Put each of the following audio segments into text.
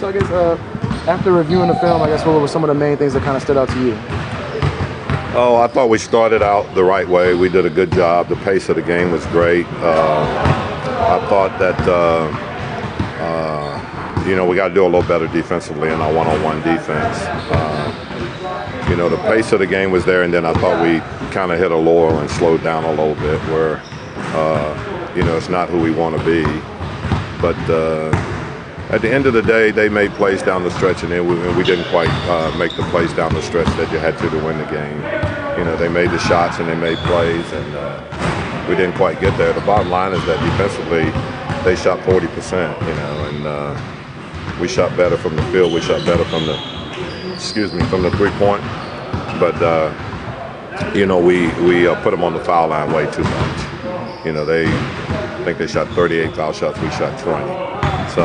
So I guess after reviewing the film, I guess what were some of the main things that kind of stood out to you? Oh, I thought we started out the right way. We did a good job. The pace of the game was great. I thought that, we got to do a little better defensively in our one-on-one defense. The pace of the game was there, and then I thought we kind of hit a lull and slowed down a little bit where, it's not who we want to be. But at the end of the day, they made plays down the stretch, and then we didn't quite make the plays down the stretch that you had to win the game. They made the shots and they made plays, and we didn't quite get there. The bottom line is that defensively, they shot 40%, and we shot better from the field. We shot better from the three-point. But, we put them on the foul line way too much. I think they shot 38 foul shots. We shot 20. So,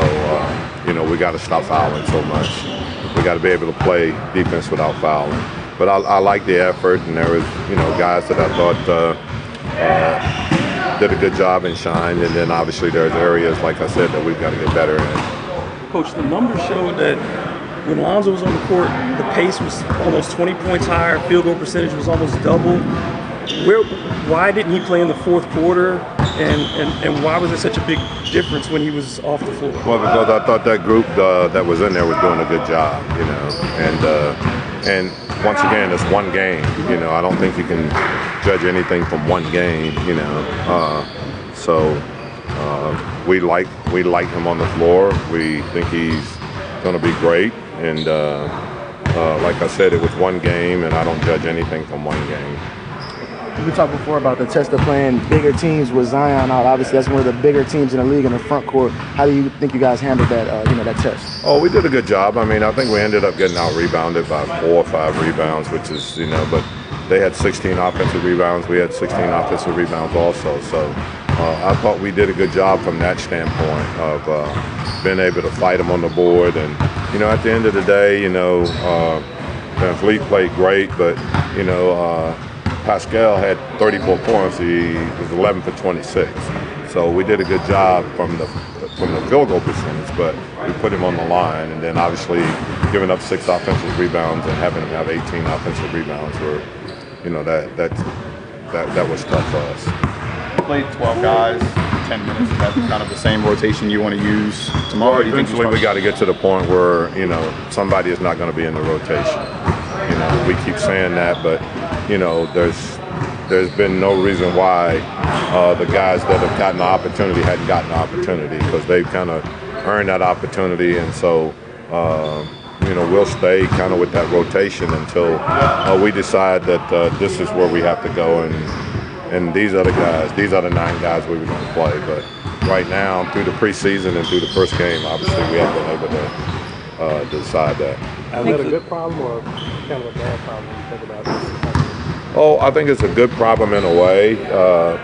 we got to stop fouling so much. We got to be able to play defense without fouling. But I like the effort, and there was, guys that I thought did a good job and shined. And then obviously there's areas, like I said, that we've got to get better in. Coach, the numbers showed that when Lonzo was on the court, the pace was almost 20 points higher, field goal percentage was almost double. Why didn't he play in the fourth quarter, and why was there such a big difference when he was off the floor? Well, because I thought that group that was in there was doing a good job, and once again, it's one game. I don't think you can judge anything from one game. So we like him on the floor. We think he's going to be great, and like I said, it was one game, and I don't judge anything from one game. We talked before about the test of playing bigger teams with Zion out. Obviously, that's one of the bigger teams in the league in the front court. How do you think you guys handled that, that test? Oh, we did a good job. I mean, I think we ended up getting out-rebounded by 4 or 5 rebounds, which is, but they had 16 offensive rebounds. We had 16 offensive rebounds also. So I thought we did a good job from that standpoint of being able to fight them on the board. And, at the end of the day, Van Vliet played great, but, Pascal had 34 points. He was 11 for 26. So we did a good job from the field goal percentage, but we put him on the line, and then obviously giving up 6 offensive rebounds and having him have 18 offensive rebounds were, that was tough for us. You played 12 guys, 10 minutes. Is that kind of the same rotation you want to use tomorrow? Well, eventually we got to get to the point where, somebody is not going to be in the rotation. We keep saying that, but there's been no reason why the guys that have gotten the opportunity hadn't gotten the opportunity, because they've kind of earned that opportunity, and so we'll stay kind of with that rotation until we decide that this is where we have to go, and these are the guys, these are the 9 guys we were going to play. But right now, through the preseason and through the first game, obviously we haven't been able to decide that. Is that a good problem or kind of a bad problem when you think about this? Oh, I think it's a good problem in a way,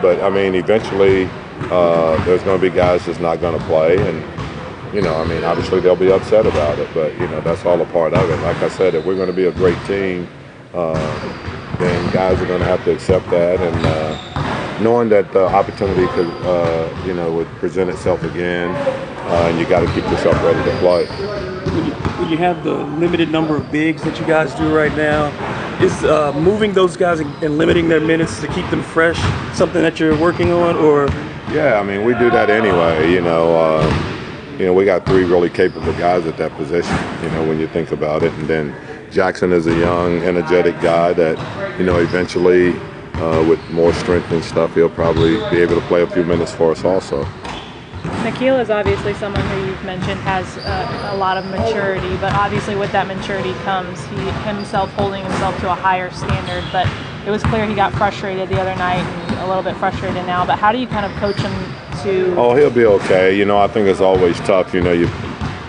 but I mean, eventually there's going to be guys that's not going to play, and obviously they'll be upset about it, but that's all a part of it. Like I said, if we're going to be a great team, then guys are going to have to accept that, and knowing that the opportunity could, would present itself again, and you got to keep yourself ready to play. When you have the limited number of bigs that you guys do right now, is moving those guys and limiting their minutes to keep them fresh something that you're working on, or? Yeah, I mean, we do that anyway. We got 3 really capable guys at that position. When you think about it, and then Jackson is a young, energetic guy that, eventually, with more strength and stuff, he'll probably be able to play a few minutes for us also. Nickeil is obviously someone who you've mentioned has a lot of maturity, but obviously with that maturity comes he himself holding himself to a higher standard. But it was clear he got frustrated the other night and a little bit frustrated now. But how do you kind of coach him to? Oh, he'll be okay. I think it's always tough. You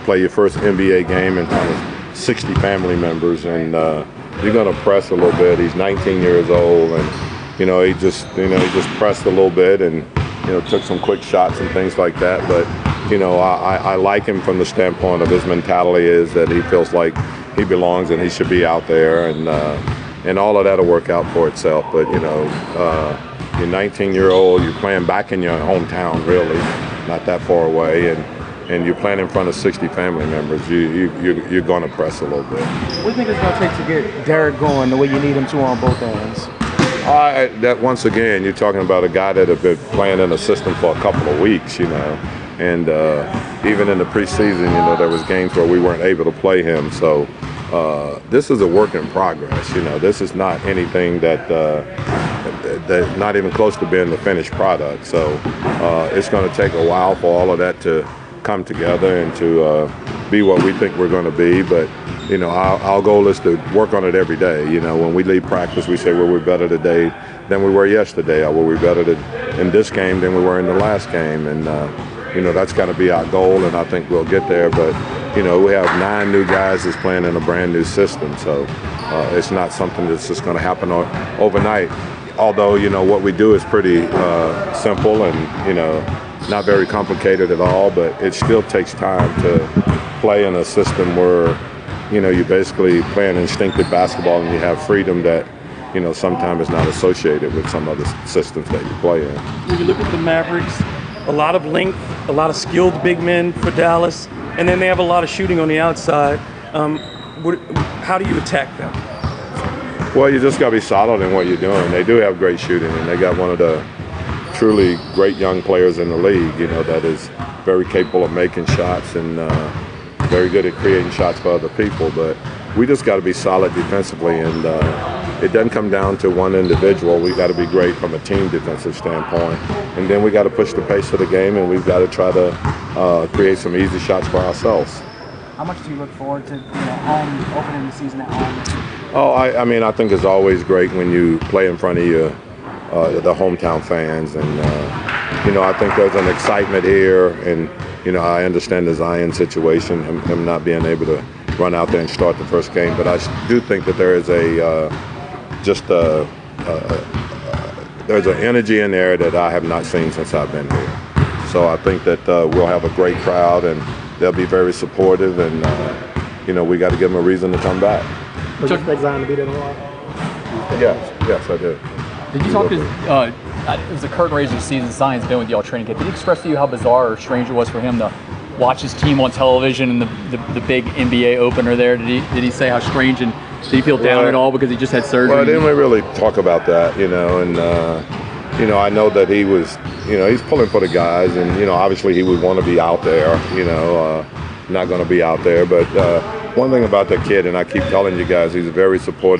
play your first NBA game in front of 60 family members, and you're going to press a little bit. He's 19 years old, and he just pressed a little bit and. Took some quick shots and things like that. But, I like him from the standpoint of his mentality is that he feels like he belongs and he should be out there, and all of that will work out for itself. But, you're 19-year-old, you're playing back in your hometown, really, not that far away. And, and you're playing in front of 60 family members, you're going to press a little bit. What do you think it's going to take to get Derek going the way you need him to on both ends? That once again, you're talking about a guy that had been playing in the system for a couple of weeks, and even in the preseason, there was games where we weren't able to play him. So this is a work in progress. This is not anything that not even close to being the finished product. So it's going to take a while for all of that to come together and to be what we think we're going to be. But our goal is to work on it every day. When we leave practice, we say, well, we're better today than we were yesterday, or we're better in this game than we were in the last game. And, that's got to be our goal, and I think we'll get there. But, we have 9 new guys that's playing in a brand new system. So it's not something that's just going to happen overnight. Although, what we do is pretty simple and, not very complicated at all, but it still takes time to play in a system where you're basically playing instinctive basketball and you have freedom that, sometimes is not associated with some other systems that you play in. When you look at the Mavericks, a lot of length, a lot of skilled big men for Dallas, and then they have a lot of shooting on the outside. How do you attack them? Well, you just got to be solid in what you're doing. They do have great shooting, and they got one of the truly great young players in the league, that is very capable of making shots and very good at creating shots for other people. But we just got to be solid defensively, and it doesn't come down to one individual. We got to be great from a team defensive standpoint, and then we got to push the pace of the game, and we've got to try to create some easy shots for ourselves. How much do you look forward to home opening the season at home? Oh, I think it's always great when you play in front of the hometown fans, and I think there's an excitement here, and I understand the Zion situation, him not being able to run out there and start the first game, but I do think that there is there's an energy in there that I have not seen since I've been here. So I think that we'll have a great crowd, and they'll be very supportive, and we got to give them a reason to come back. Would you expect Zion to be there tomorrow? Yes, I do. Did you talk to, it was a curtain raiser season, Zion's been with y'all training camp. Did he express to you how bizarre or strange it was for him to watch his team on television and the big NBA opener there? Did he say how strange, and did he feel down at all because he just had surgery? Well, I didn't really talk about that, and I know that he was, he's pulling for the guys, and, obviously he would want to be out there, not going to be out there. But one thing about that kid, and I keep telling you guys, he's very supportive.